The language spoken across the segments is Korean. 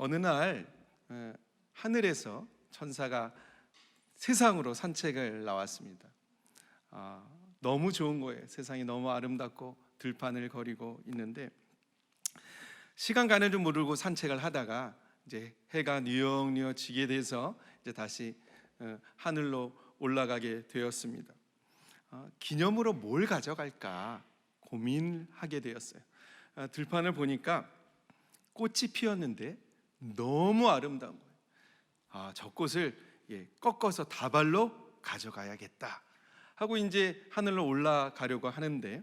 어느 날 하늘에서 천사가 세상으로 산책을 나왔습니다. 너무 좋은 거예요. 세상이 너무 아름답고 들판을 거리고 있는데 시간 가는 줄 모르고 산책을 하다가 이제 해가 뉘엿뉘엿 지게 돼서 이제 다시 하늘로 올라가게 되었습니다. 기념으로 뭘 가져갈까 고민하게 되었어요. 들판을 보니까 꽃이 피었는데 너무 아름다운 거예요. 저 꽃을 꺾어서 다발로 가져가야겠다 하고 이제 하늘로 올라가려고 하는데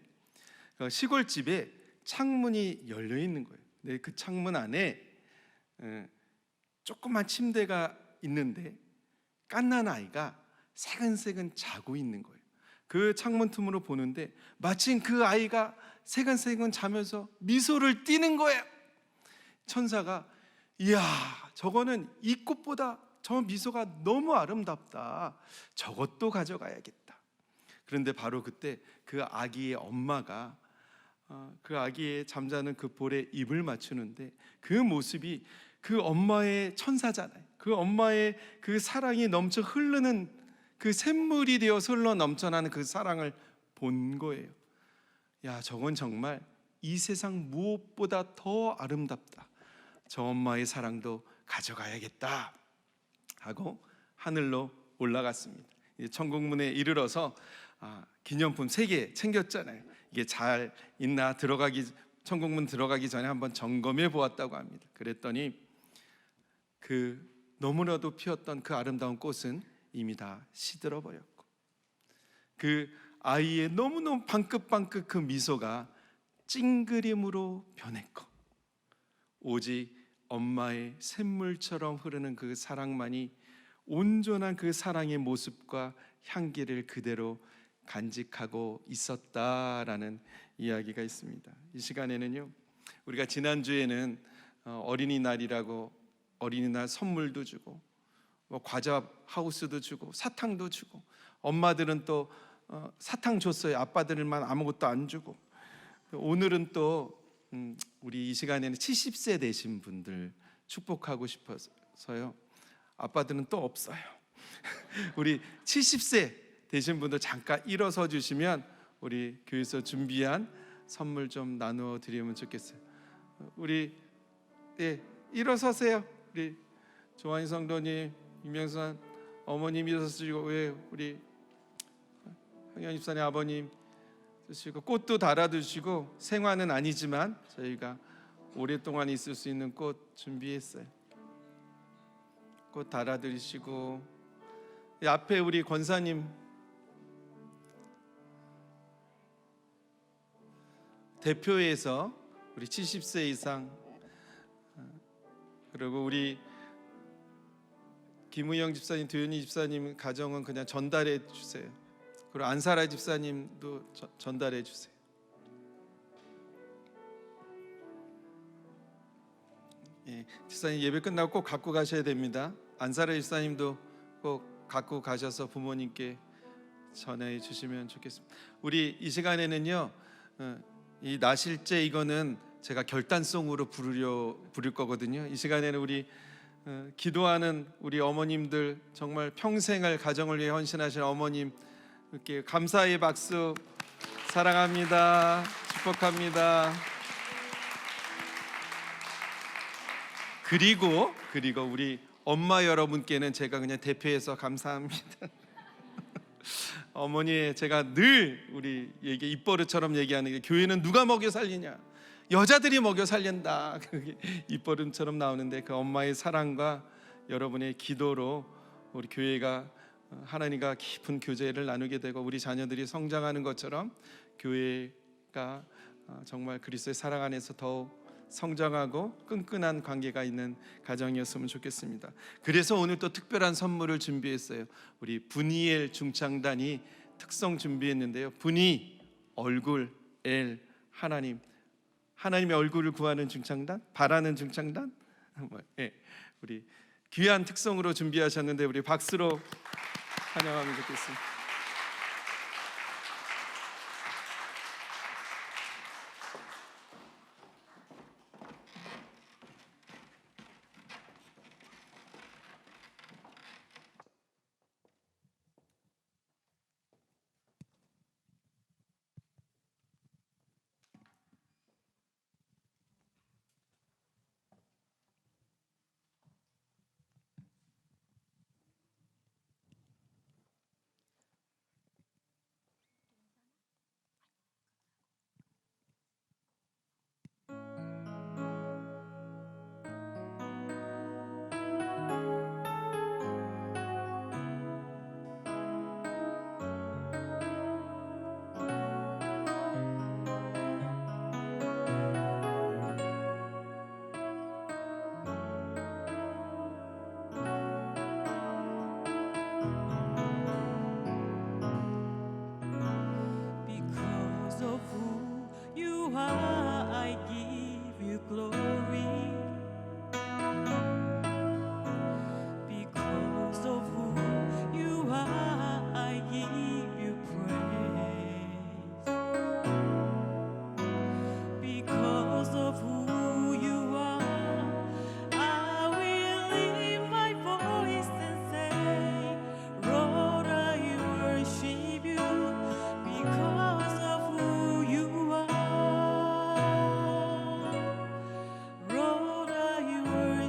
시골집에 창문이 열려 있는 거예요. 근데 그 창문 안에 조그만 침대가 있는데 갓난 아이가 새근새근 자고 있는 거예요. 그 창문 틈으로 보는데 마침 그 아이가 새근새근 자면서 미소를 띠는 거예요. 천사가 이야, 저거는 이 꽃보다 저 미소가 너무 아름답다. 저것도 가져가야겠다. 그런데 바로 그때 그 아기의 엄마가 그 아기의 잠자는 그 볼에 입을 맞추는데 그 모습이 그 엄마의 천사잖아요. 그 엄마의 그 사랑이 넘쳐 흐르는 그 샘물이 되어서 흘러 넘쳐나는 그 사랑을 본 거예요. 야, 저건 정말 이 세상 무엇보다 더 아름답다. 저 엄마의 사랑도 가져가야겠다 하고 하늘로 올라갔습니다. 천국문에 이르러서 기념품 3개 챙겼잖아요. 이게 잘 있나 천국문 들어가기 전에 한번 점검해 보았다고 합니다. 그랬더니 그 너무나도 피었던 그 아름다운 꽃은 이미 다 시들어 버렸고 그 아이의 너무너무 방긋방긋 그 미소가 찡그림으로 변했고 오직 엄마의 샘물처럼 흐르는 그 사랑만이 온전한 그 사랑의 모습과 향기를 그대로 간직하고 있었다라는 이야기가 있습니다. 이 시간에는요, 우리가 지난주에는 어린이날이라고 어린이날 선물도 주고 과자 하우스도 주고 사탕도 주고 엄마들은 또 사탕 줬어요. 아빠들만 아무것도 안 주고 오늘은 또 우리 이 시간에는 70세 되신 분들 축복하고 싶어서요. 아빠들은 또 없어요. 우리 70세 되신 분들 잠깐 일어서 주시면 우리 교회에서 준비한 선물 좀 나누어 드리면 좋겠어요. 우리 일어서세요. 우리 조한희 성도님, 임명선 어머님 일어서시고 우리 황현 집사님 아버님 쓰시고 꽃도 달아두시고 생화는 아니지만 저희가 오랫동안 있을 수 있는 꽃 준비했어요. 꽃 달아드리시고 앞에 우리 권사님 대표해서 우리 70세 이상 그리고 우리 김우영 집사님, 도윤희 집사님 가정은 그냥 전달해 주세요. 그리고 안사라 집사님도 전달해 주세요. 집사님 예배 끝나고 꼭 갖고 가셔야 됩니다. 안사라 집사님도 꼭 갖고 가셔서 부모님께 전해 주시면 좋겠습니다. 우리 이 시간에는요, 이 나실제 이거는 제가 결단송으로 부를 거거든요. 이 시간에는 우리 기도하는 우리 어머님들 정말 평생을 가정을 위해 헌신하신 어머님 이렇게 감사의 박수 사랑합니다. 축복합니다. 그리고 우리 엄마 여러분께는 제가 그냥 대표해서 감사합니다. 어머니 제가 늘 우리 입버릇처럼 얘기하는 게 교회는 누가 먹여 살리냐 여자들이 먹여 살린다 그게 입버릇처럼 나오는데 그 엄마의 사랑과 여러분의 기도로 우리 교회가 하나님과 깊은 교제를 나누게 되고 우리 자녀들이 성장하는 것처럼 교회가 정말 그리스도의 사랑 안에서 더욱 성장하고 끈끈한 관계가 있는 가정이었으면 좋겠습니다. 그래서 오늘 또 특별한 선물을 준비했어요. 우리 분이엘 중창단이 특성 준비했는데요. 분이 얼굴, 엘 하나님의 얼굴을 구하는 중창단, 바라는 중창단, 우리 귀한 특성으로 준비하셨는데 우리 박수로 환영하면 좋겠습니다.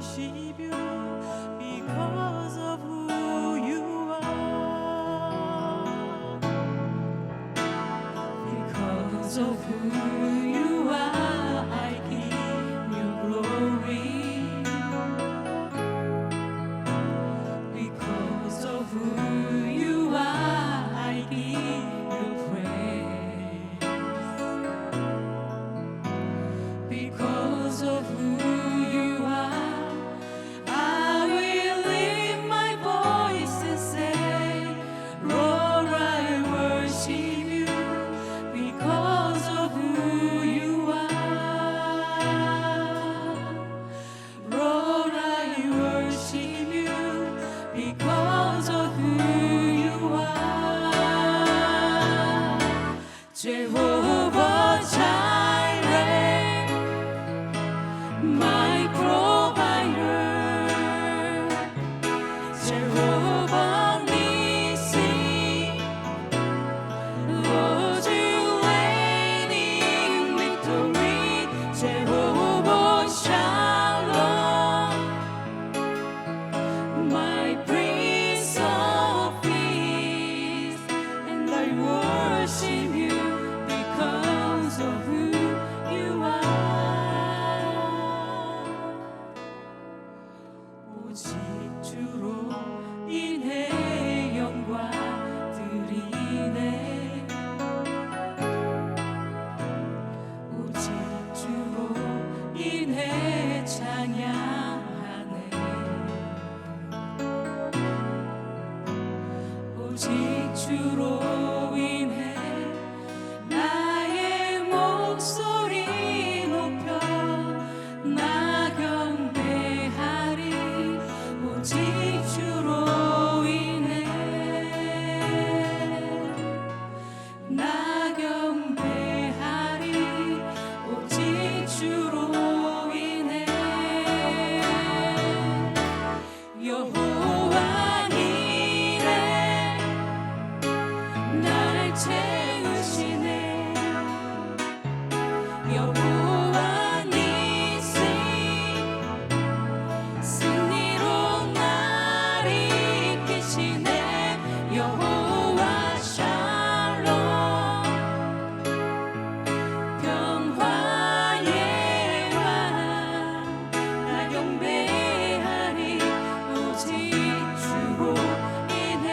worship you because of who you are. Because of who you are, I give you glory. Because of who you are, I give you praise. Because of who you are, I will lift my voice and say, Lord, I worship you because of who you are. Lord, I worship you because of who you are. Jehovah Jireh, my provider. Jehovah Nissi, Lord, you reign in victory. Jehovah Shalom, my Prince of Peace, and I worship you because of who you are. 오직 주로 인해 영광 드리네. 오직 주로 인해 찬양하네. 오직 주로 인해 나의 목소리 높여 나 경배하리. 오직 주로 인해 나 경배하리. 오직 주로 인해 여호와 니네 나를 채우시네. 여호와 니시 승리로 날 이끄시네. 여호와 샬롬 평화의 왕 나 경배하리. 오직 주로 인해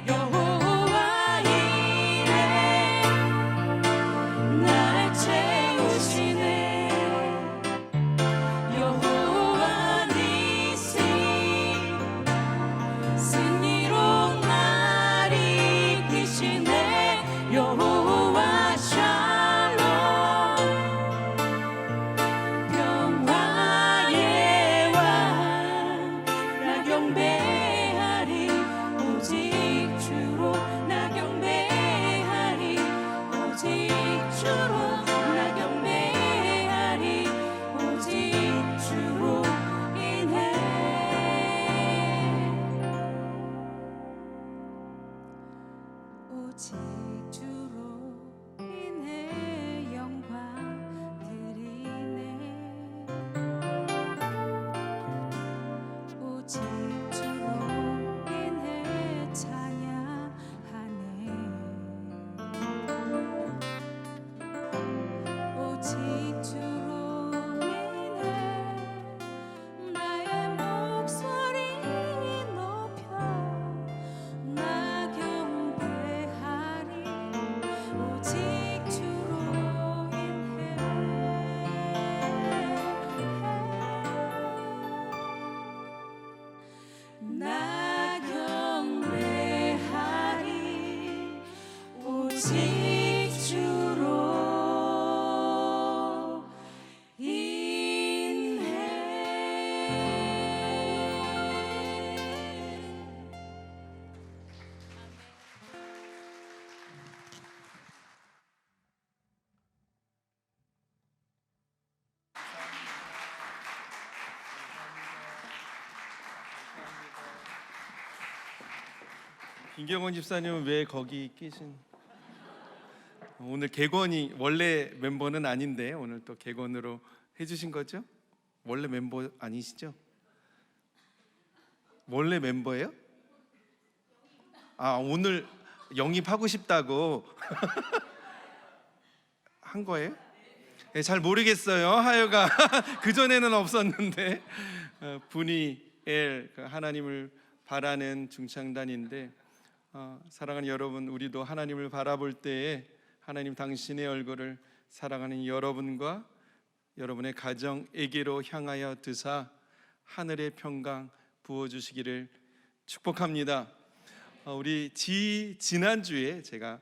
여호와 이레 날 채우시네. 여호와 니시 승리로 날 이끄시네. 여호와 샬롬 평화의 왕 나 경배하리. 오직 주로 나 경배하리. 오직 주로 나 경배하리. 오직 주로 인해 오직 주로 인해 영광 드리네. 오직 주로 인해 찬양하네. 오직 주로 인해 나의 목소리 높여 나 경배하리. 오직 주로 인해 나 경배하리. 오직 주로 인해 김경원 집사님은 왜 거기 계신? 오늘 객원이 원래 멤버는 아닌데 오늘 또 객원으로 해주신 거죠? 원래 멤버 아니시죠? 원래 멤버예요? 아, 오늘 영입하고 싶다고 한 거예요? 네, 잘 모르겠어요. 하여가 그 전에는 없었는데 분이엘, 하나님을 바라는 중창단인데 사랑하는 여러분, 우리도 하나님을 바라볼 때에 하나님 당신의 얼굴을 사랑하는 여러분과 여러분의 가정에게로 향하여 드사 하늘의 평강 부어주시기를 축복합니다. 우리 지난주에 제가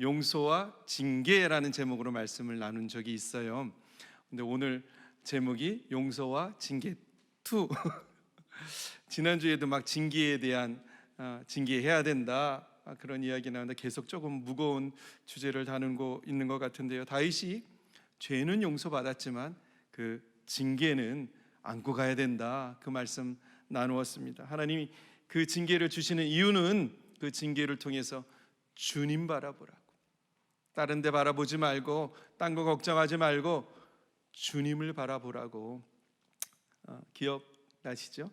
용서와 징계라는 제목으로 말씀을 나눈 적이 있어요. 근데 오늘 제목이 용서와 징계 2. 지난주에도 막 징계에 대한 징계해야 된다 그런 이야기 나오는데 계속 조금 무거운 주제를 다루고 있는 것 같은데요. 다윗이 죄는 용서받았지만 그 징계는 안고 가야 된다, 그 말씀 나누었습니다. 하나님이 그 징계를 주시는 이유는 그 징계를 통해서 주님 바라보라고, 다른 데 바라보지 말고 딴 거 걱정하지 말고 주님을 바라보라고. 기억나시죠?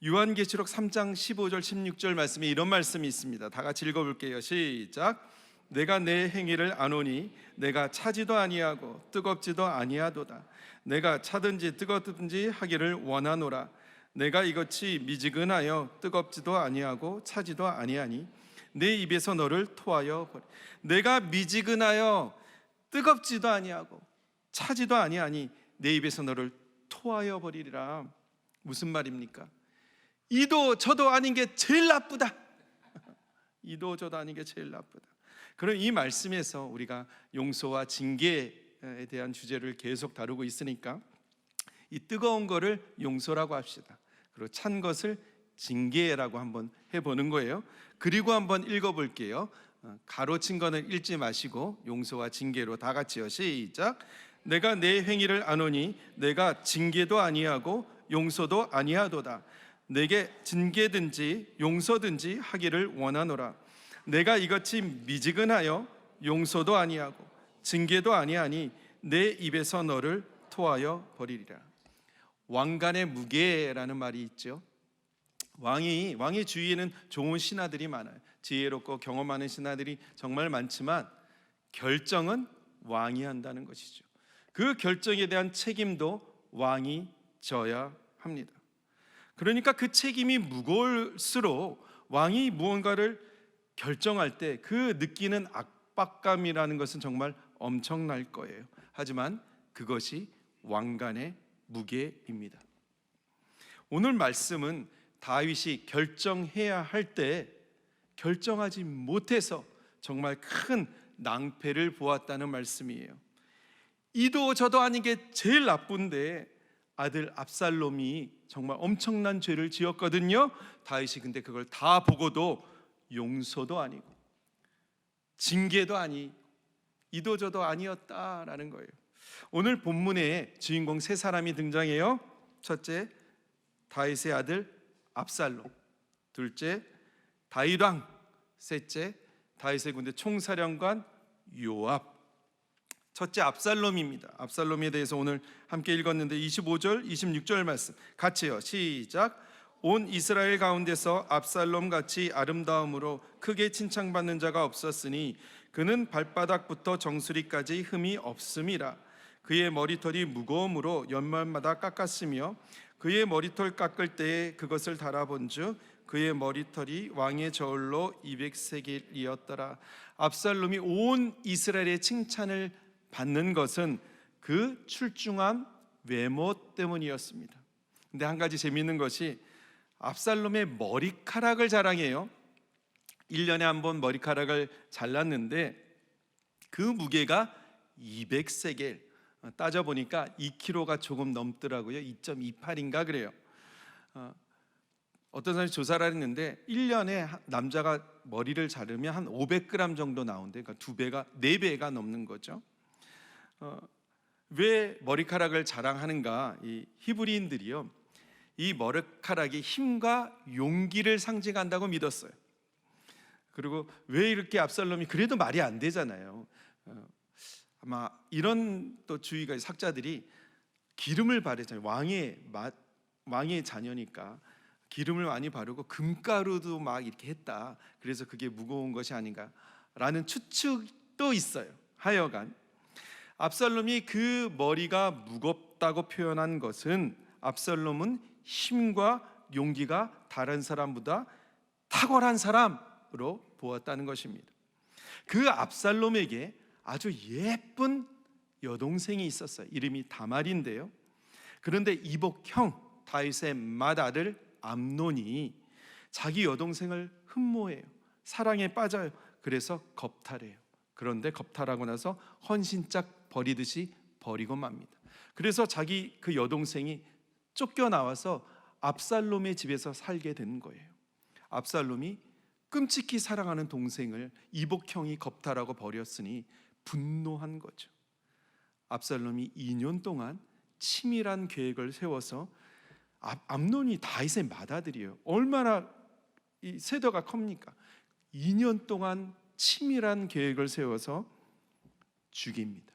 요한계시록 3장 15절 16절 말씀에 이런 말씀이 있습니다. 다 같이 읽어볼게요. 시작. 내가 내 행위를 아노니 내가 차지도 아니하고 뜨겁지도 아니하도다. 내가 차든지 뜨겁든지 하기를 원하노라. 내가 이것이 미지근하여 뜨겁지도 아니하고 차지도 아니하니 내 입에서 너를 토하여 버리. 내가 미지근하여 뜨겁지도 아니하고 차지도 아니하니 내 입에서 너를 토하여 버리리라. 무슨 말입니까? 이도 저도 아닌 게 제일 나쁘다. 이도 저도 아닌 게 제일 나쁘다. 그런 이 말씀에서 우리가 용서와 징계에 대한 주제를 계속 다루고 있으니까 이 뜨거운 거를 용서라고 합시다. 그리고 찬 것을 징계라고 한번 해보는 거예요. 그리고 한번 읽어볼게요. 가로친 거는 읽지 마시고 용서와 징계로 다 같이요. 시작. 내가 내 행위를 아노니 내가 징계도 아니하고 용서도 아니하도다. 내게 징계든지 용서든지 하기를 원하노라. 내가 이것이 미지근하여 용서도 아니하고 징계도 아니하니 내 입에서 너를 토하여 버리리라. 왕관의 무게라는 말이 있죠. 왕의 주위에는 좋은 신하들이 많아요. 지혜롭고 경험 많은 신하들이 정말 많지만 결정은 왕이 한다는 것이죠. 그 결정에 대한 책임도 왕이 져야 합니다. 그러니까 그 책임이 무거울수록 왕이 무언가를 결정할 때 그 느끼는 압박감이라는 것은 정말 엄청날 거예요. 하지만 그것이 왕관의 무게입니다. 오늘 말씀은 다윗이 결정해야 할 때 결정하지 못해서 정말 큰 낭패를 보았다는 말씀이에요. 이도 저도 아닌 게 제일 나쁜데 아들 압살롬이 정말 엄청난 죄를 지었거든요. 다윗이 근데 그걸 다 보고도 용서도 아니고 징계도 아니, 이도 저도 아니었다라는 거예요. 오늘 본문에 주인공 세 사람이 등장해요. 첫째, 다윗의 아들 압살롬. 둘째, 다윗 왕. 셋째, 다윗의 군대 총사령관 요압. 첫째, 압살롬입니다. 압살롬에 대해서 오늘 함께 읽었는데 25절, 26절 말씀 같이요. 시작. 온 이스라엘 가운데서 압살롬 같이 아름다움으로 크게 칭찬받는 자가 없었으니 그는 발바닥부터 정수리까지 흠이 없음이라. 그의 머리털이 무거움으로 연말마다 깎았으며 그의 머리털 깎을 때에 그것을 달아본즉 그의 머리털이 왕의 저울로 200세겔이었더라. 압살롬이 온 이스라엘의 칭찬을 받는 것은 그 출중한 외모 때문이었습니다. 근데 한 가지 재미있는 것이 압살롬의 머리카락을 자랑해요. 1년에 한 번 머리카락을 잘랐는데 그 무게가 200세겔, 따져보니까 2kg가 조금 넘더라고요. 2.28인가 그래요. 어떤 사람이 조사를 했는데 1년에 남자가 머리를 자르면 한 500g 정도 나온대. 그러니까 2배가, 4배가 넘는 거죠. 왜 머리카락을 자랑하는가? 이 히브리인들이요, 이 머리카락이 힘과 용기를 상징한다고 믿었어요. 그리고 왜 이렇게 압살롬이, 그래도 말이 안 되잖아요. 아마 이런 또 주의가, 학자들이 기름을 바르잖아요. 왕의 자녀니까 기름을 많이 바르고 금가루도 막 이렇게 했다. 그래서 그게 무거운 것이 아닌가라는 추측도 있어요. 하여간 압살롬이 그 머리가 무겁다고 표현한 것은 압살롬은 힘과 용기가 다른 사람보다 탁월한 사람으로 보았다는 것입니다. 그 압살롬에게 아주 예쁜 여동생이 있었어요. 이름이 다말인데요. 그런데 이복형 다윗의 맏아들 암논이 자기 여동생을 흠모해요. 사랑에 빠져요. 그래서 겁탈해요. 그런데 겁탈하고 나서 헌신짝 버리듯이 버리고 맙니다. 그래서 자기 그 여동생이 쫓겨나와서 압살롬의 집에서 살게 된 거예요. 압살롬이 끔찍히 사랑하는 동생을 이복형이 겁탈하고 버렸으니 분노한 거죠. 압살롬이 2년 동안 치밀한 계획을 세워서 암논이 다윗의 맏아들이에요. 얼마나 이 세대가 큽니까? 2년 동안 치밀한 계획을 세워서 죽입니다.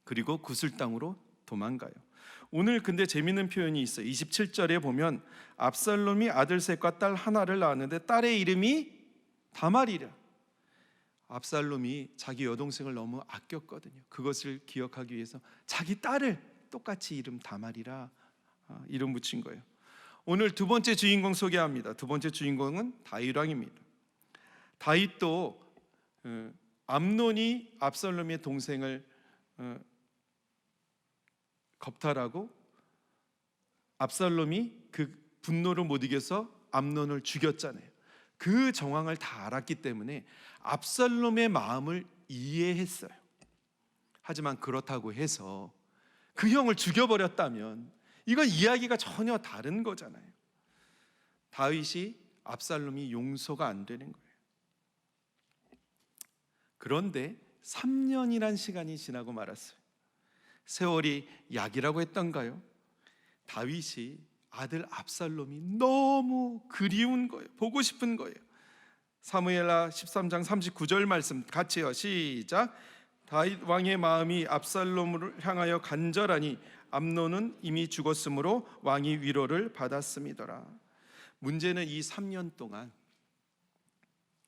그리고 구슬당으로 도망가요. 오늘 근데 재밌는 표현이 있어요. 27절에 보면 압살롬이 아들 셋과 딸 하나를 낳았는데 딸의 이름이 다말이라. 압살롬이 자기 여동생을 너무 아꼈거든요. 그것을 기억하기 위해서 자기 딸을 똑같이 이름 다말이라 이름 붙인 거예요. 오늘 두 번째 주인공 소개합니다. 두 번째 주인공은 다윗 왕입니다. 다윗도 암논이 압살롬의 동생을 겁탈하고 압살롬이 그 분노를 못 이겨서 암논을 죽였잖아요. 그 정황을 다 알았기 때문에 압살롬의 마음을 이해했어요. 하지만 그렇다고 해서 그 형을 죽여버렸다면 이건 이야기가 전혀 다른 거잖아요. 다윗이 압살롬이 용서가 안 되는 거예요. 그런데 3년이란 시간이 지나고 말았어요. 세월이 약이라고 했던가요? 다윗이 아들 압살롬이 너무 그리운 거예요. 보고 싶은 거예요. 사무엘하 13장 39절 말씀 같이요. 시작. 다윗 왕의 마음이 압살롬을 향하여 간절하니 암논은 이미 죽었으므로 왕이 위로를 받았음이더라. 문제는 이 3년 동안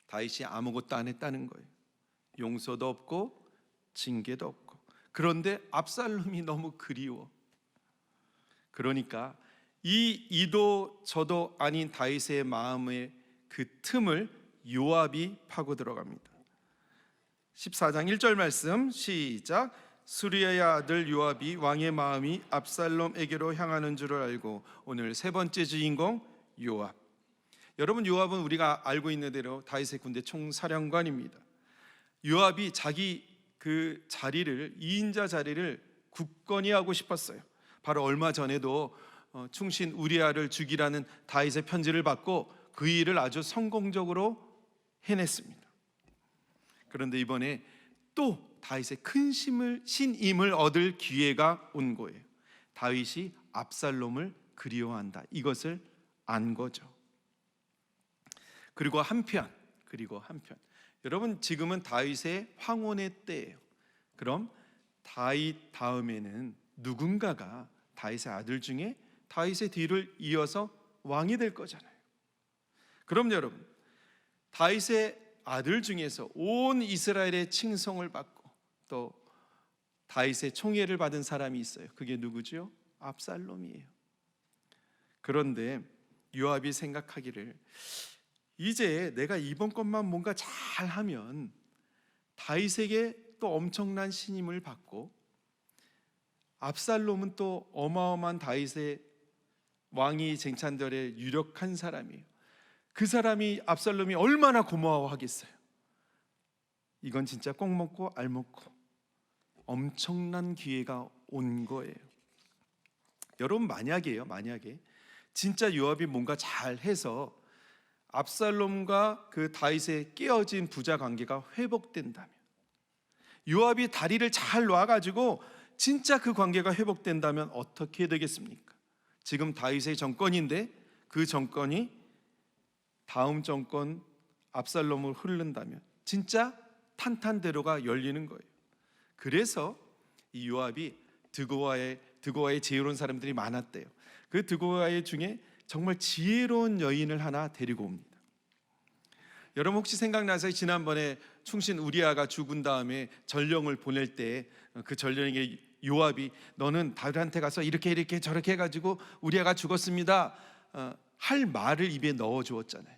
다윗이 아무것도 안 했다는 거예요. 용서도 없고 징계도 없고. 그런데 압살롬이 너무 그리워. 그러니까 이도 저도 아닌 다윗의 마음의 그 틈을 요압이 파고 들어갑니다. 14장 1절 말씀 시작. 수리아의 아들 요압이 왕의 마음이 압살롬에게로 향하는 줄을 알고. 오늘 세 번째 주인공 요압. 여러분, 요압은 우리가 알고 있는 대로 다윗의 군대 총사령관입니다. 요압이 자기 그 자리를 2인자 자리를 굳건히 하고 싶었어요. 바로 얼마 전에도 충신 우리아를 죽이라는 다윗의 편지를 받고 그 일을 아주 성공적으로 해냈습니다. 그런데 이번에 또 다윗의 큰 신임을 얻을 기회가 온 거예요. 다윗이 압살롬을 그리워한다. 이것을 안 거죠. 그리고 한편 여러분, 지금은 다윗의 황혼의 때예요. 그럼 다윗 다음에는 누군가가 다윗의 아들 중에 다윗의 뒤를 이어서 왕이 될 거잖아요. 그럼 여러분, 다윗의 아들 중에서 온 이스라엘의 칭송을 받고 또 다윗의 총애를 받은 사람이 있어요. 그게 누구죠? 압살롬이에요. 그런데 요압이 생각하기를 이제 내가 이번 것만 뭔가 잘하면 다윗에게 또 엄청난 신임을 받고 압살롬은 또 어마어마한 다윗의 왕위 쟁찬들의 유력한 사람이에요. 그 사람이 압살롬이 얼마나 고마워하겠어요. 이건 진짜 꼭 먹고 알 먹고 엄청난 기회가 온 거예요. 여러분, 만약에 진짜 요압이 뭔가 잘해서 압살롬과 그 다윗의 깨어진 부자 관계가 회복된다면, 요압이 다리를 잘 놔가지고 진짜 그 관계가 회복된다면 어떻게 되겠습니까? 지금 다윗의 정권인데 그 정권이 다음 정권 압살롬을 흐른다면 진짜 탄탄대로가 열리는 거예요. 그래서 이 요압이 드고아의 드고아에 지혜로운 사람들이 많았대요. 그 드고아의 중에 정말 지혜로운 여인을 하나 데리고 옵니다. 여러분 혹시 생각나세요? 지난번에 충신 우리아가 죽은 다음에 전령을 보낼 때 그 전령에게 요압이 너는 다윗한테 가서 이렇게 저렇게 해가지고 우리아가 죽었습니다 할 말을 입에 넣어 주었잖아요.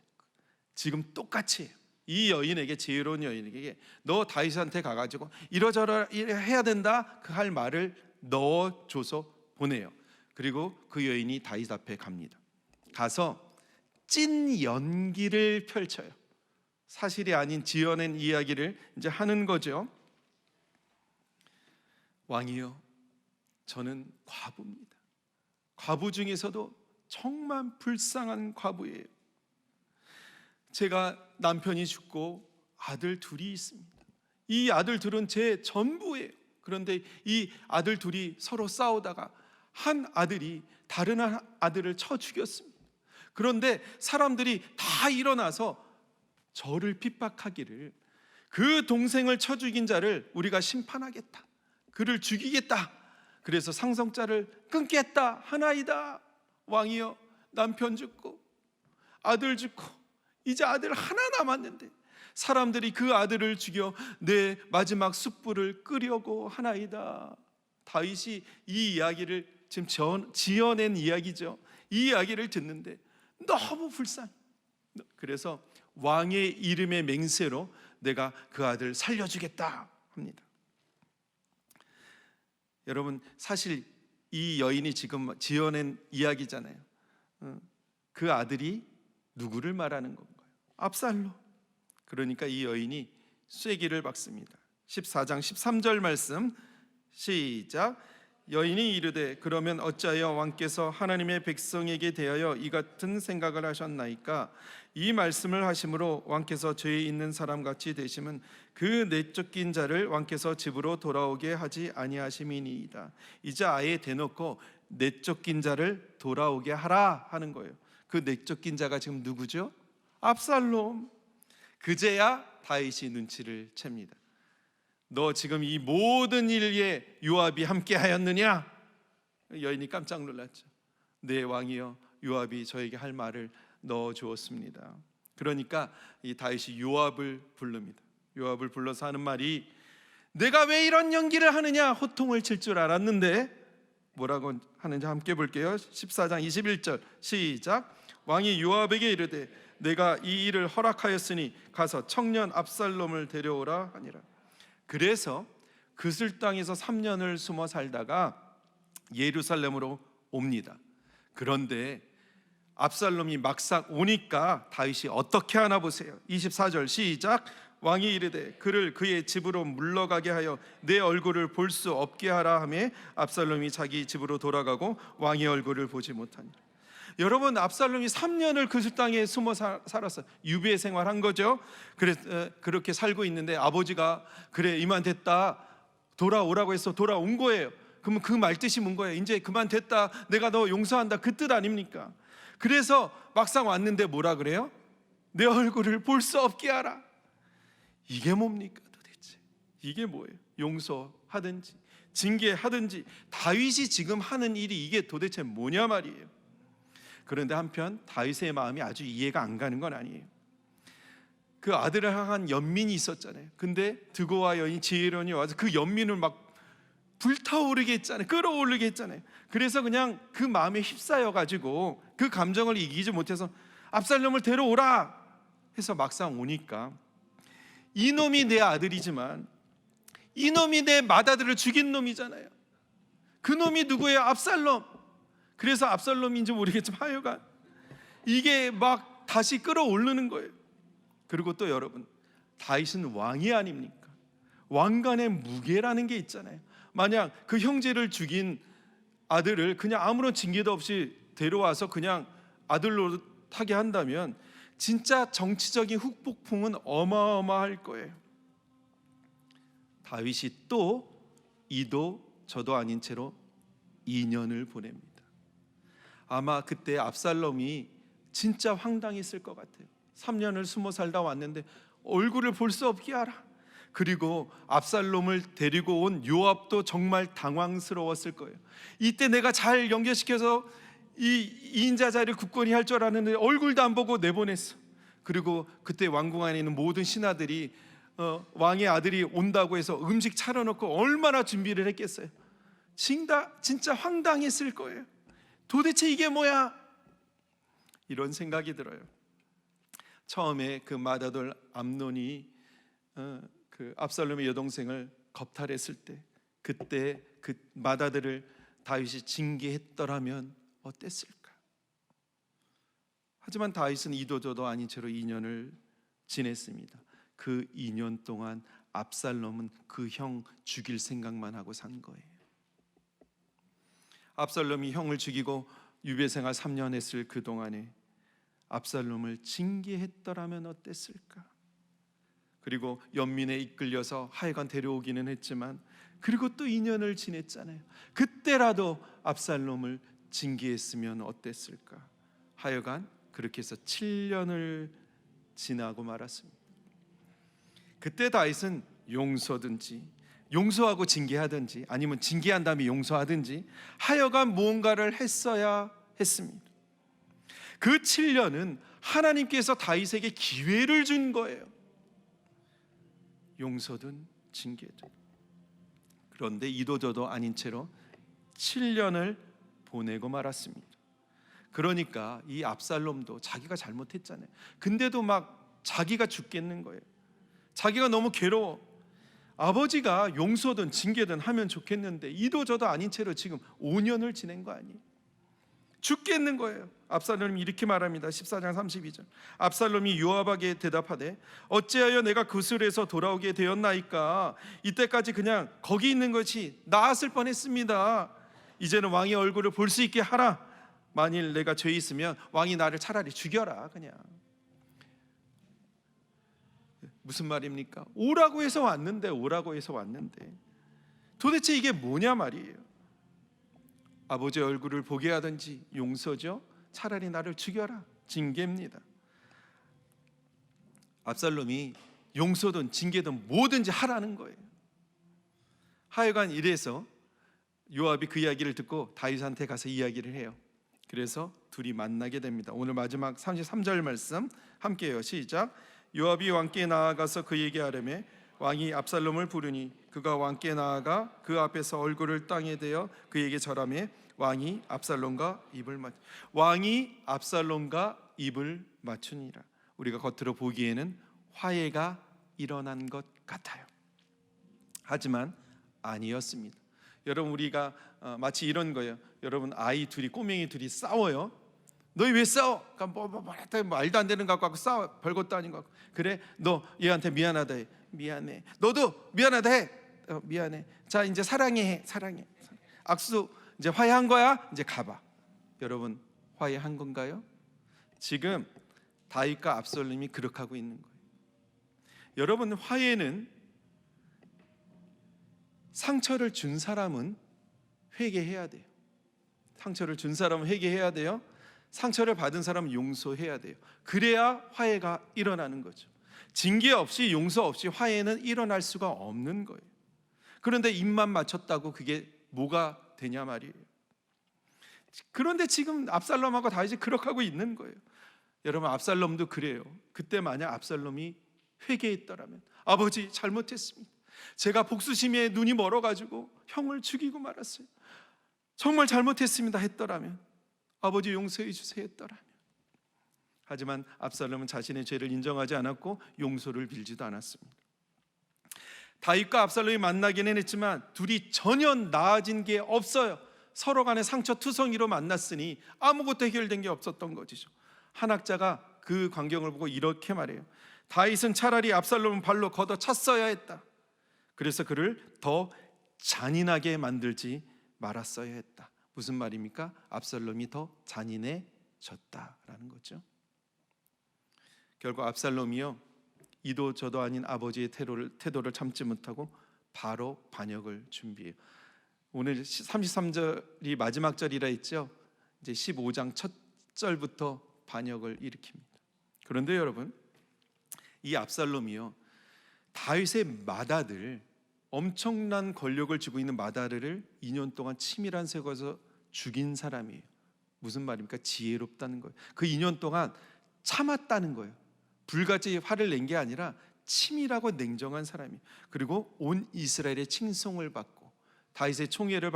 지금 똑같이 해요. 이 여인에게, 지혜로운 여인에게 너 다윗한테 가가지고 이러저러 해야 된다 그 할 말을 넣어줘서 보내요. 그리고 그 여인이 다윗 앞에 갑니다. 가서 찐 연기를 펼쳐요. 사실이 아닌 지어낸 이야기를 이제 하는 거죠. 왕이여, 저는 과부입니다. 과부 중에서도 정말 불쌍한 과부예요. 제가 남편이 죽고 아들 둘이 있습니다. 이 아들 둘은 제 전부예요. 그런데 이 아들 둘이 서로 싸우다가 한 아들이 다른 아들을 쳐 죽였습니다. 그런데 사람들이 다 일어나서 저를 핍박하기를 그 동생을 쳐 죽인 자를 우리가 심판하겠다, 그를 죽이겠다, 그래서 상속자를 끊겠다 하나이다. 왕이여, 남편 죽고 아들 죽고 이제 아들 하나 남았는데 사람들이 그 아들을 죽여 내 마지막 숯불을 끄려고 하나이다. 다윗이 이 이야기를 지금 지어낸 이야기죠. 이 이야기를 듣는데 너무 불쌍해. 그래서 왕의 이름의 맹세로 내가 그 아들 살려주겠다 합니다. 여러분 사실 이 여인이 지금 지어낸 이야기잖아요. 그 아들이 누구를 말하는 건가요? 압살롬. 그러니까 이 여인이 쐐기를 박습니다. 14장 13절 말씀 시작. 여인이 이르되 그러면 어찌하여 왕께서 하나님의 백성에게 대하여 이 같은 생각을 하셨나이까? 이 말씀을 하심으로 왕께서 죄 있는 사람같이 되심은 그 내쫓긴 자를 왕께서 집으로 돌아오게 하지 아니하심이니이다. 이제 아예 대놓고 내쫓긴 자를 돌아오게 하라 하는 거예요. 그 내쫓긴 자가 지금 누구죠? 압살롬. 그제야 다윗이 눈치를 챕니다. 너 지금 이 모든 일에 요압이 함께 하였느냐? 여인이 깜짝 놀랐죠. 네 왕이여, 요압이 저에게 할 말을 넣어 주었습니다. 그러니까 이 다윗이 요압을 부릅니다. 요압을 불러서 하는 말이 내가 왜 이런 연기를 하느냐? 호통을 칠 줄 알았는데 뭐라고 하는지 함께 볼게요. 14장 21절 시작. 왕이 요압에게 이르되 내가 이 일을 허락하였으니 가서 청년 압살롬을 데려오라 하니라. 그래서 그슬 땅에서 3년을 숨어 살다가 예루살렘으로 옵니다. 그런데 압살롬이 막상 오니까 다윗이 어떻게 하나 보세요. 24절 시작. 왕이 이르되 그를 그의 집으로 물러가게 하여 내 얼굴을 볼 수 없게 하라 하매 압살롬이 자기 집으로 돌아가고 왕의 얼굴을 보지 못하니라. 여러분 압살롬이 3년을 그슬 땅에 숨어 살았어요. 유배 생활한 거죠. 그렇게 살고 있는데 아버지가 그래 이만 됐다 돌아오라고 해서 돌아온 거예요. 그러면 그 말 뜻이 뭔 거예요? 이제 그만 됐다, 내가 너 용서한다, 그 뜻 아닙니까? 그래서 막상 왔는데 뭐라 그래요? 내 얼굴을 볼 수 없게 하라. 이게 뭡니까 도대체? 이게 뭐예요? 용서하든지 징계하든지 다윗이 지금 하는 일이 이게 도대체 뭐냐 말이에요. 그런데 한편 다윗의 마음이 아주 이해가 안 가는 건 아니에요. 그 아들을 향한 연민이 있었잖아요. 근데 드고아 여인 지혜론이 와서 그 연민을 막 불타오르게 했잖아요. 끌어올리게 했잖아요. 그래서 그냥 그 마음에 휩싸여 가지고 그 감정을 이기지 못해서 압살롬을 데려오라 해서 막상 오니까 이놈이 내 아들이지만 이놈이 내 맏아들을 죽인 놈이잖아요. 그 놈이 누구예요? 압살롬. 그래서 압살롬인지 모르겠지만 하여간 이게 막 다시 끌어오르는 거예요. 그리고 또 여러분 다윗은 왕이 아닙니까? 왕관의 무게라는 게 있잖아요. 만약 그 형제를 죽인 아들을 그냥 아무런 징계도 없이 데려와서 그냥 아들로 타게 한다면 진짜 정치적인 후폭풍은 어마어마할 거예요. 다윗이 또 이도 저도 아닌 채로 2년을 보냅니다. 아마 그때 압살롬이 진짜 황당했을 것 같아요. 3년을 숨어 살다 왔는데 얼굴을 볼 수 없게 하라. 그리고 압살롬을 데리고 온 요압도 정말 당황스러웠을 거예요. 이때 내가 잘 연결시켜서 이 2인자 자리를 굳건히 할 줄 아는데 얼굴도 안 보고 내보냈어. 그리고 그때 왕궁 안에 있는 모든 신하들이 왕의 아들이 온다고 해서 음식 차려놓고 얼마나 준비를 했겠어요. 진짜 황당했을 거예요. 도대체 이게 뭐야? 이런 생각이 들어요. 처음에 그 맏아들 암논이 그 압살롬의 여동생을 겁탈했을 때, 그때 그 맏아들을 다윗이 징계했더라면 어땠을까? 하지만 다윗은 이도저도 아닌 채로 2년을 지냈습니다. 그 2년 동안 압살롬은 그 형 죽일 생각만 하고 산 거예요. 압살롬이 형을 죽이고 유배생활 3년 했을 그 동안에 압살롬을 징계했더라면 어땠을까? 그리고 연민에 이끌려서 하여간 데려오기는 했지만 그리고 또 2년을 지냈잖아요. 그때라도 압살롬을 징계했으면 어땠을까? 하여간 그렇게 해서 7년을 지나고 말았습니다. 그때 다윗은 용서하고 징계하든지 아니면 징계한 다음에 용서하든지 하여간 무언가를 했어야 했습니다. 그 7년은 하나님께서 다윗에게 기회를 준 거예요. 용서든 징계든. 그런데 이도저도 아닌 채로 7년을 보내고 말았습니다. 그러니까 이 압살롬도 자기가 잘못했잖아요. 근데도 막 자기가 죽겠는 거예요. 자기가 너무 괴로워. 아버지가 용서든 징계든 하면 좋겠는데 이도저도 아닌 채로 지금 5년을 지낸 거 아니에요. 죽겠는 거예요. 압살롬이 이렇게 말합니다. 14장 32절. 압살롬이 요압에게 대답하되 어찌하여 내가 그술에서 돌아오게 되었나이까? 이때까지 그냥 거기 있는 것이 나았을 뻔했습니다. 이제는 왕의 얼굴을 볼 수 있게 하라. 만일 내가 죄 있으면 왕이 나를 차라리 죽여라. 그냥 무슨 말입니까? 오라고 해서 왔는데 도대체 이게 뭐냐 말이에요. 아버지의 얼굴을 보게 하든지 용서죠. 차라리 나를 죽여라. 징계입니다. 압살롬이 용서든 징계든 뭐든지 하라는 거예요. 하여간 이래서 요압이 그 이야기를 듣고 다윗한테 가서 이야기를 해요. 그래서 둘이 만나게 됩니다. 오늘 마지막 33절 말씀 함께해요. 시작. 요압이 왕께 나아가서 그에게 아뢰매 왕이 압살롬을 부르니 그가 왕께 나아가 그 앞에서 얼굴을 땅에 대어 그에게 절하매 왕이 압살롬과 입을 맞추니라. 우리가 겉으로 보기에는 화해가 일어난 것 같아요. 하지만 아니었습니다. 여러분, 우리가 마치 이런 거예요. 여러분, 아이 둘이, 꼬맹이 둘이 싸워요. 너희 왜 싸워? 그러니까 말도 안 되는 거 갖고 싸워. 별것도 아닌 거 갖고. 그래, 너 얘한테 미안하다 해. 미안해. 너도 미안하다 해. 미안해. 자, 이제 사랑해. 악수. 이제 화해한 거야? 이제 가봐. 여러분, 화해한 건가요? 지금 다윗과 압살롬이 그렇게 하고 있는 거예요. 여러분, 화해는 상처를 준 사람은 회개해야 돼요. 상처를 준 사람은 회개해야 돼요. 상처를 받은 사람은 용서해야 돼요. 그래야 화해가 일어나는 거죠. 징계 없이 용서 없이 화해는 일어날 수가 없는 거예요. 그런데 입만 맞췄다고 그게 뭐가 되냐 말이에요. 그런데 지금 압살롬하고 다윗이 그렇게 하고 있는 거예요. 여러분, 압살롬도 그래요. 그때 만약 압살롬이 회개했더라면, 아버지 잘못했습니다. 제가 복수심에 눈이 멀어가지고 형을 죽이고 말았어요. 정말 잘못했습니다 했더라면, 아버지 용서해 주세요 했더라면. 하지만 압살롬은 자신의 죄를 인정하지 않았고 용서를 빌지도 않았습니다. 다윗과 압살롬이 만나기는 했지만 둘이 전혀 나아진 게 없어요. 서로 간에 상처투성이로 만났으니 아무것도 해결된 게 없었던 것이죠. 한 학자가 그 광경을 보고 이렇게 말해요. 다윗은 차라리 압살롬을 발로 걷어찼어야 했다. 그래서 그를 더 잔인하게 만들지 말았어야 했다. 무슨 말입니까? 압살롬이 더 잔인해졌다라는 거죠. 결국 압살롬이요, 이도 저도 아닌 아버지의 태도를 참지 못하고 바로 반역을 준비해요. 오늘 33절이 마지막 절이라 했죠. 이제 15장 첫 절부터 반역을 일으킵니다. 그런데 여러분, 이 압살롬이요, 다윗의 맏아들, 엄청난 권력을 쥐고 있는 맏아들을 2년 동안 치밀한 세력에서 죽인 사람이에요. 무슨 말입니까? 지혜롭다는 거예요. 그 2년 동안 참았다는 거예요. 불같이 화를 낸 게 아니라 치밀하고 냉정한 사람이. 그리고 온 이스라엘의 칭송을 받고 다윗의 총애를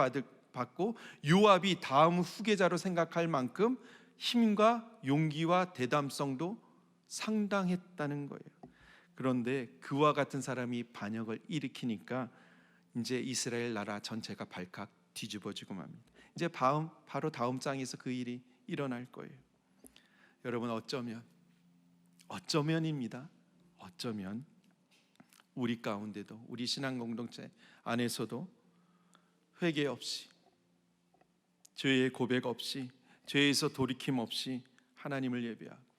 받고 요압이 다음 후계자로 생각할 만큼 힘과 용기와 대담성도 상당했다는 거예요. 그런데 그와 같은 사람이 반역을 일으키니까 이제 이스라엘 나라 전체가 발칵 뒤집어지고 맙니다. 이제 바로 다음 장에서 그 일이 일어날 거예요. 여러분, 어쩌면입니다. 어쩌면 우리 가운데도, 우리 신앙 공동체 안에서도 회개 없이, 죄의 고백 없이, 죄에서 돌이킴 없이 하나님을 예배하고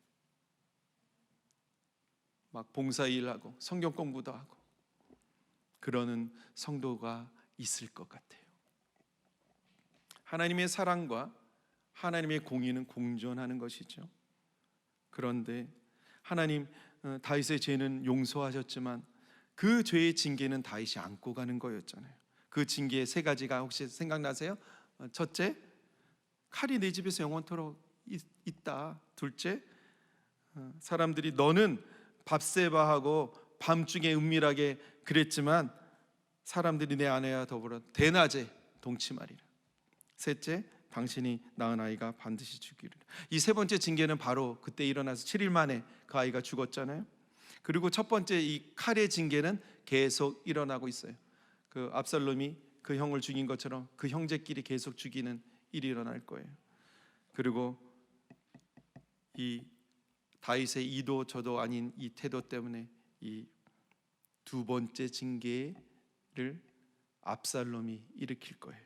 막 봉사일하고 성경 공부도 하고 그러는 성도가 있을 것 같아요. 하나님의 사랑과 하나님의 공의는 공존하는 것이죠. 그런데 하나님 다윗의 죄는 용서하셨지만 그 죄의 징계는 다윗이 안고 가는 거였잖아요. 그 징계 세 가지가 혹시 생각나세요? 첫째, 칼이 내 집에서 영원토록 있다. 둘째, 사람들이 너는 밥세바하고 밤중에 은밀하게 그랬지만 사람들이 내 아내와 더불어 대낮에 동침하리라. 셋째, 당신이 낳은 아이가 반드시 죽이리라. 이 세 번째 징계는 바로 그때 일어나서 7일 만에 그 아이가 죽었잖아요. 그리고 첫 번째 이 칼의 징계는 계속 일어나고 있어요. 그 압살롬이 그 형을 죽인 것처럼 그 형제끼리 계속 죽이는 일이 일어날 거예요. 그리고 이 다윗의 이도 저도 아닌 이 태도 때문에 이 두 번째 징계를 압살롬이 일으킬 거예요.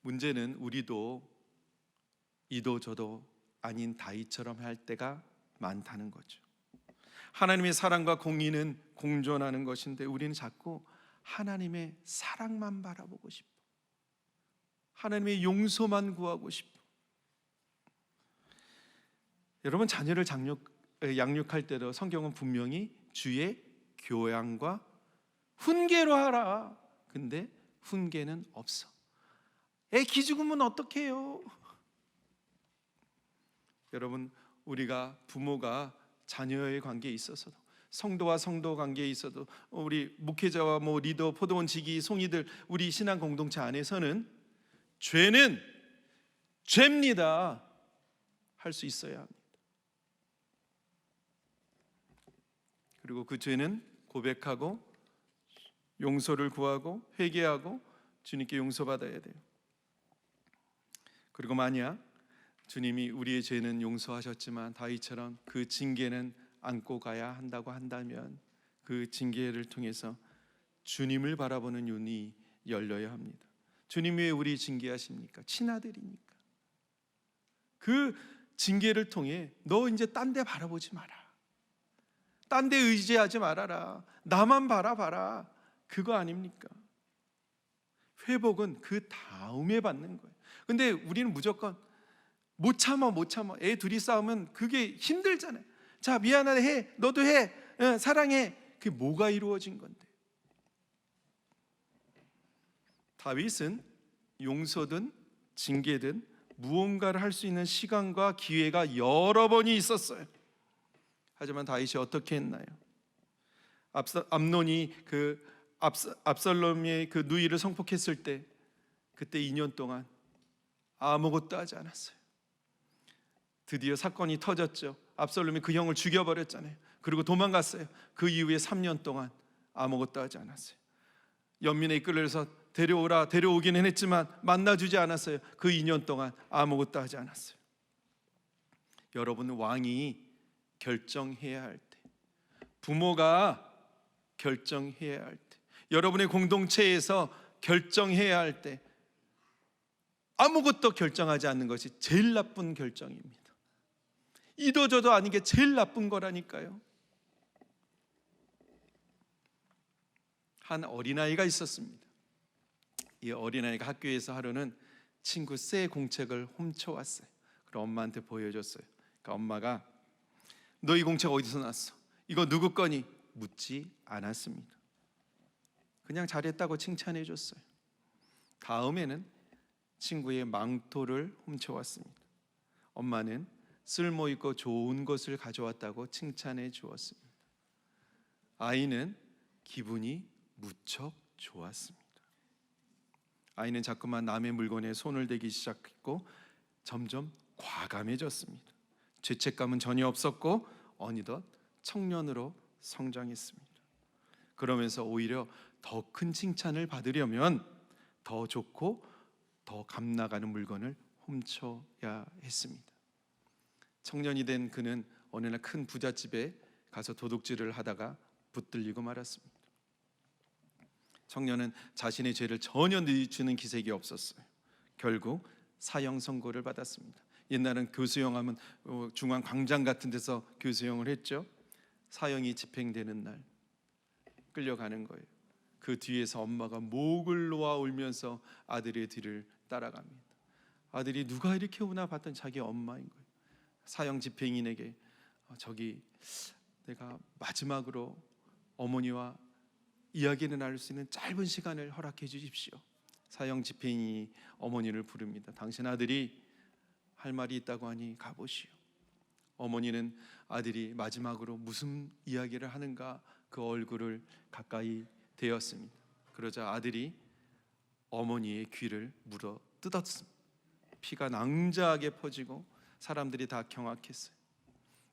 문제는 우리도 이도 저도 아닌 다윗처럼 할 때가 많다는 거죠. 하나님의 사랑과 공의는 공존하는 것인데 우리는 자꾸 하나님의 사랑만 바라보고 싶어. 하나님의 용서만 구하고 싶어. 여러분, 자녀를 양육할 때도 성경은 분명히 주의 교양과 훈계로 하라. 근데 훈계는 없어. 애 기죽으면 어떡해요? 여러분, 우리가 부모가 자녀의 관계에 있어서도, 성도와 성도 관계에 있어도, 우리 목회자와 리더, 포도원 지기, 송이들, 우리 신앙 공동체 안에서는 죄는 죄입니다 할 수 있어야 합니다. 그리고 그 죄는 고백하고 용서를 구하고 회개하고 주님께 용서받아야 돼요. 그리고 만약 주님이 우리의 죄는 용서하셨지만 다윗처럼 그 징계는 안고 가야 한다고 한다면 그 징계를 통해서 주님을 바라보는 눈이 열려야 합니다. 주님이 왜 우리 징계하십니까? 친아들이니까. 그 징계를 통해 너 이제 딴 데 바라보지 마라. 딴 데 의지하지 말아라. 나만 바라봐라. 그거 아닙니까? 회복은 그 다음에 받는 거예요. 근데 우리는 무조건 못 참아. 애 둘이 싸우면 그게 힘들잖아요. 자, 미안하다 해. 너도 해. 사랑해. 그게 뭐가 이루어진 건데? 다윗은 용서든 징계든 무언가를 할 수 있는 시간과 기회가 여러 번이 있었어요. 하지만 다윗이 어떻게 했나요? 암논이 압살롬의 그 누이를 성폭했을 때 그때 2년 동안 아무것도 하지 않았어요. 드디어 사건이 터졌죠. 압살롬이 그 형을 죽여버렸잖아요. 그리고 도망갔어요. 그 이후에 3년 동안 아무것도 하지 않았어요. 연민에 이끌려서 데려오기는 했지만 만나주지 않았어요. 그 2년 동안 아무것도 하지 않았어요. 여러분, 왕이 결정해야 할 때, 부모가 결정해야 할 때, 여러분의 공동체에서 결정해야 할 때 아무것도 결정하지 않는 것이 제일 나쁜 결정입니다. 이도 저도 아닌 게 제일 나쁜 거라니까요. 한 어린아이가 있었습니다. 이 어린아이가 학교에서 하루는 친구 새 공책을 훔쳐왔어요. 그럼 엄마한테 보여줬어요. 그러니까 엄마가 너 이 공책 어디서 났어? 이거 누구 거니? 묻지 않았습니다. 그냥 잘했다고 칭찬해 줬어요. 다음에는 친구의 망토를 훔쳐왔습니다. 엄마는 쓸모있고 좋은 것을 가져왔다고 칭찬해 주었습니다. 아이는 기분이 무척 좋았습니다. 아이는 자꾸만 남의 물건에 손을 대기 시작했고 점점 과감해졌습니다. 죄책감은 전혀 없었고 어느덧 청년으로 성장했습니다. 그러면서 오히려 더 큰 칭찬을 받으려면 더 좋고 더 값나가는 물건을 훔쳐야 했습니다. 청년이 된 그는 어느 날 큰 부잣집에 가서 도둑질을 하다가 붙들리고 말았습니다. 청년은 자신의 죄를 전혀 뉘우치는 기색이 없었어요. 결국 사형 선고를 받았습니다. 옛날은 교수형 하면 중앙 광장 같은 데서 교수형을 했죠. 사형이 집행되는 날 끌려가는 거예요. 그 뒤에서 엄마가 목을 놓아 울면서 아들의 뒤를 따라갑니다. 아들이 누가 이렇게 오나 봤더니 자기 엄마인 거예요. 사형 집행인에게 저기 내가 마지막으로 어머니와 이야기를 나눌 수 있는 짧은 시간을 허락해 주십시오. 사형 집행인이 어머니를 부릅니다. 당신 아들이 할 말이 있다고 하니 가보시오. 어머니는 아들이 마지막으로 무슨 이야기를 하는가 그 얼굴을 가까이 대었습니다. 그러자 아들이 어머니의 귀를 물어 뜯었습니다. 피가 낭자하게 퍼지고 사람들이 다 경악했어요.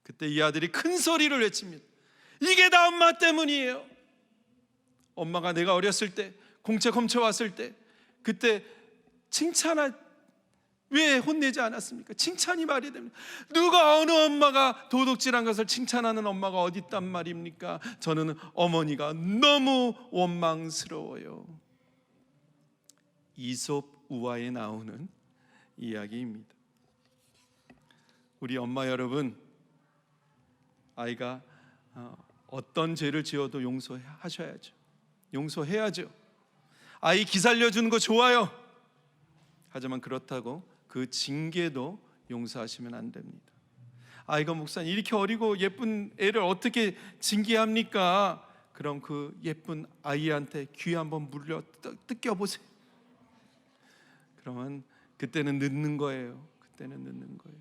그때 이 아들이 큰 소리를 외칩니다. 이게 다 엄마 때문이에요. 엄마가 내가 어렸을 때 공채 검쳐왔을 때 그때 왜 혼내지 않았습니까? 칭찬이 말이 됩니다. 누가 어느 엄마가 도둑질한 것을 칭찬하는 엄마가 어디 있단 말입니까? 저는 어머니가 너무 원망스러워요. 이솝 우화에 나오는 이야기입니다. 우리 엄마 여러분, 아이가 어떤 죄를 지어도 용서하셔야죠. 용서해야죠. 아이 기살려주는 거 좋아요. 하지만 그렇다고 그 징계도 용서하시면 안 됩니다. 아이가 목사님 이렇게 어리고 예쁜 애를 어떻게 징계합니까? 그럼 그 예쁜 아이한테 귀 한번 물려 뜯겨보세요. 그러면 그때는 늦는 거예요. 그때는 늦는 거예요.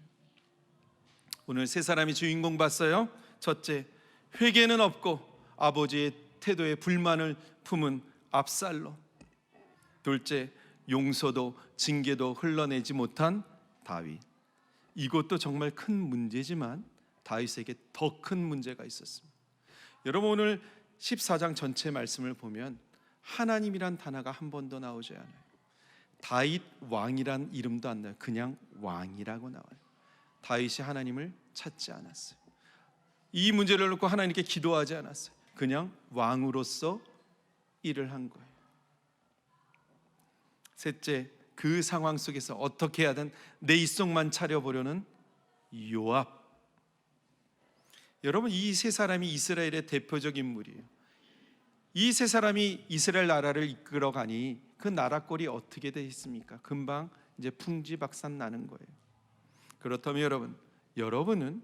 오늘 세 사람이 주인공 봤어요. 첫째, 회개는 없고 아버지의 태도에 불만을 품은 압살롬. 둘째, 용서도 징계도 흘러내지 못한 다윗. 이것도 정말 큰 문제지만 다윗에게 더 큰 문제가 있었습니다. 여러분 오늘 14장 전체 말씀을 보면 하나님이란 단어가 한 번도 나오지 않아요. 다윗 왕이란 이름도 안 나요. 그냥 왕이라고 나와요. 다윗이 하나님을 찾지 않았어요. 이 문제를 놓고 하나님께 기도하지 않았어요. 그냥 왕으로서 일을 한 거예요. 셋째, 그 상황 속에서 어떻게 하든 내 입속만 차려보려는 요압. 여러분 이 세 사람이 이스라엘의 대표적 인물이에요. 이 세 사람이 이스라엘 나라를 이끌어가니 그 나라 꼴이 어떻게 돼 있습니까? 금방 이제 풍지박산 나는 거예요. 그렇다면 여러분은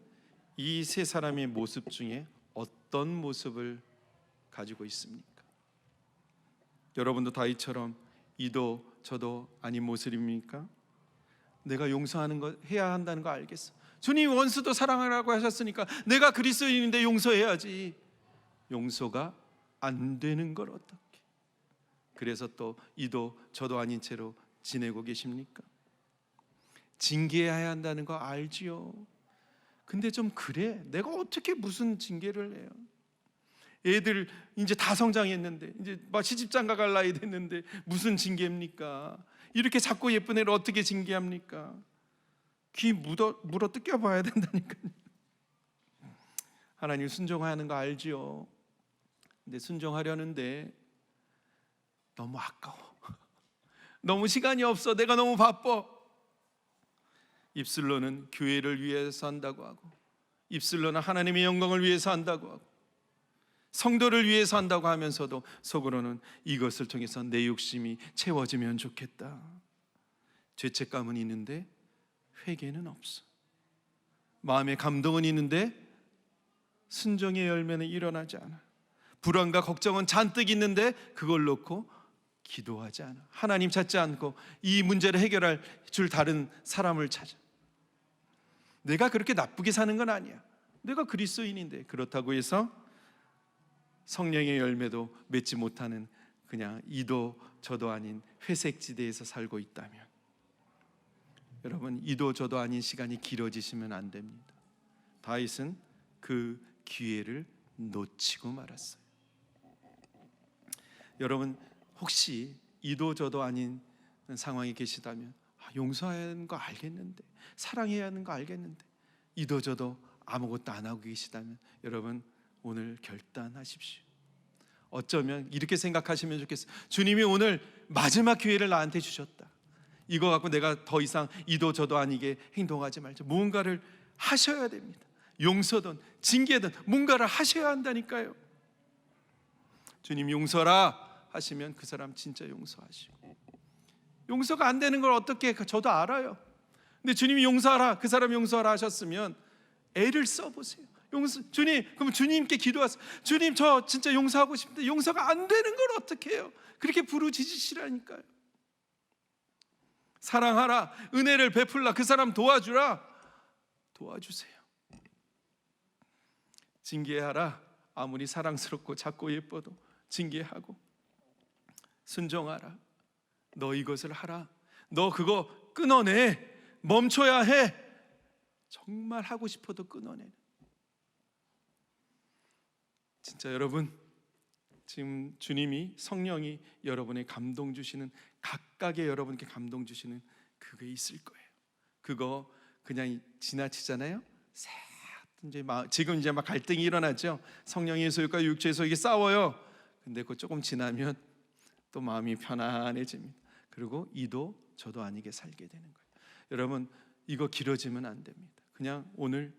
이 세 사람의 모습 중에 어떤 모습을 가지고 있습니까? 여러분도 다윗처럼 이도 저도 아닌 모습입니까? 내가 용서하는 거 해야 한다는 거 알겠어. 주님 원수도 사랑하라고 하셨으니까 내가 그리스도인인데 용서해야지. 용서가 안 되는 걸 어떻게? 그래서 또 이도 저도 아닌 채로 지내고 계십니까? 징계해야 한다는 거 알지요. 근데 좀 그래. 내가 어떻게 무슨 징계를 해요? 애들 이제 다 성장했는데 이제 막 시집장가 갈 나이 됐는데 무슨 징계입니까? 이렇게 작고 예쁜 애를 어떻게 징계합니까? 귀 물어 뜯겨봐야 된다니까요. 하나님 순종하는 거 알지요. 근데 순종하려는데 너무 아까워. 너무 시간이 없어. 내가 너무 바빠. 입술로는 교회를 위해서 한다고 하고 입술로는 하나님의 영광을 위해서 한다고 하고 성도를 위해서 한다고 하면서도 속으로는 이것을 통해서 내 욕심이 채워지면 좋겠다. 죄책감은 있는데 회개는 없어. 마음의 감동은 있는데 순종의 열매는 일어나지 않아. 불안과 걱정은 잔뜩 있는데 그걸 놓고 기도하지 않아. 하나님 찾지 않고 이 문제를 해결할 줄 다른 사람을 찾아. 내가 그렇게 나쁘게 사는 건 아니야. 내가 그리스도인인데. 그렇다고 해서 성령의 열매도 맺지 못하는 그냥 이도 저도 아닌 회색지대에서 살고 있다면, 여러분, 이도 저도 아닌 시간이 길어지시면 안 됩니다. 다윗은 그 기회를 놓치고 말았어요. 여러분, 혹시 이도 저도 아닌 상황이 계시다면, 용서해야 하는 거 알겠는데, 사랑해야 하는 거 알겠는데, 이도 저도 아무것도 안 하고 계시다면, 여러분, 오늘 결단하십시오. 어쩌면 이렇게 생각하시면 좋겠어요. 주님이 오늘 마지막 기회를 나한테 주셨다. 이거 갖고 내가 더 이상 이도 저도 아니게 행동하지 말자. 무언가를 하셔야 됩니다. 용서든 징계든 뭔가를 하셔야 한다니까요. 주님 용서라 하시면 그 사람 진짜 용서하시고, 용서가 안 되는 걸 어떻게, 저도 알아요. 근데 주님이 용서하라, 그 사람 용서하라 하셨으면 애를 써보세요. 주님, 그럼 주님께 기도하세요. 주님, 저 진짜 용서하고 싶은데 용서가 안 되는 걸 어떻게 해요? 그렇게 부르짖으시라니까요. 사랑하라, 은혜를 베풀라, 그 사람 도와주라, 도와주세요. 징계하라, 아무리 사랑스럽고 작고 예뻐도 징계하고. 순종하라, 너 이것을 하라, 너 그거 끊어내, 멈춰야 해. 정말 하고 싶어도 끊어내는. 진짜 여러분, 지금 주님이, 성령이 여러분의 감동 주시는, 각각의 여러분께 감동 주시는 그게 있을 거예요. 그거 그냥 지나치잖아요. 지금 이제 막 갈등이 일어나죠. 성령의 소유과 육체의 소유가 싸워요. 근데 그 조금 지나면 또 마음이 편안해집니다. 그리고 이도 저도 아니게 살게 되는 거예요. 여러분, 이거 길어지면 안 됩니다. 그냥 오늘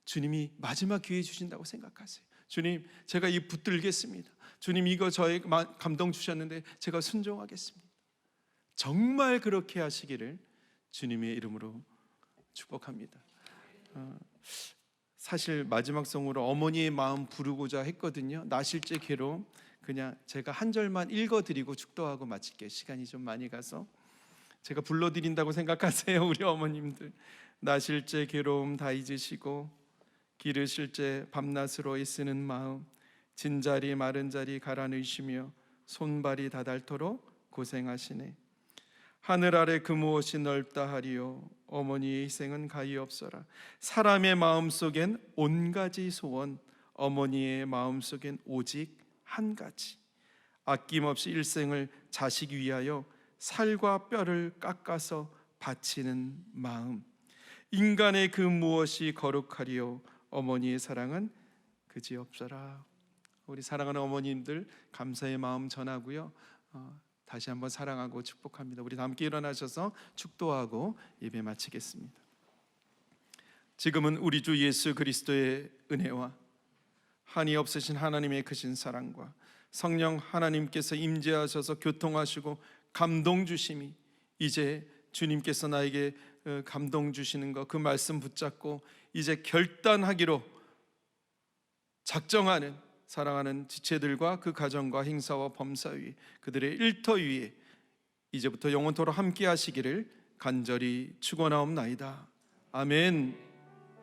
주님이 마지막 기회 주신다고 생각하세요. 주님, 제가 이 붙들겠습니다. 주님, 이거 저에게 감동 주셨는데 제가 순종하겠습니다. 정말 그렇게 하시기를 주님의 이름으로 축복합니다. 사실 마지막 성으로 어머니의 마음 부르고자 했거든요. 나실제 괴로움, 그냥 제가 한 절만 읽어드리고 축도하고 마칠게요. 시간이 좀 많이 가서. 제가 불러드린다고 생각하세요, 우리 어머님들. 나실제 괴로움 다 잊으시고, 기르실 제 밤낮으로 애쓰는 마음, 진자리 마른 자리 갈아넣으시며 손발이 다닳도록 고생하시네. 하늘 아래 그 무엇이 넓다 하리요, 어머니의 희생은 가히 없어라. 사람의 마음속엔 온가지 소원, 어머니의 마음속엔 오직 한 가지. 아낌없이 일생을 자식 위하여 살과 뼈를 깎아서 바치는 마음. 인간의 그 무엇이 거룩하리요, 어머니의 사랑은 그지 없어라. 우리 사랑하는 어머님들 감사의 마음 전하고요, 다시 한번 사랑하고 축복합니다. 우리 다 함께 일어나셔서 축도하고 예배 마치겠습니다. 지금은 우리 주 예수 그리스도의 은혜와 한이 없으신 하나님의 크신 사랑과 성령 하나님께서 임재하셔서 교통하시고 감동 주심이, 이제 주님께서 나에게 감동 주시는 것, 그 말씀 붙잡고 이제 결단하기로 작정하는 사랑하는 지체들과 그 가정과 행사와 범사위, 그들의 일터 위에 이제부터 영원토록 함께 하시기를 간절히 축원하옵나이다. 아멘.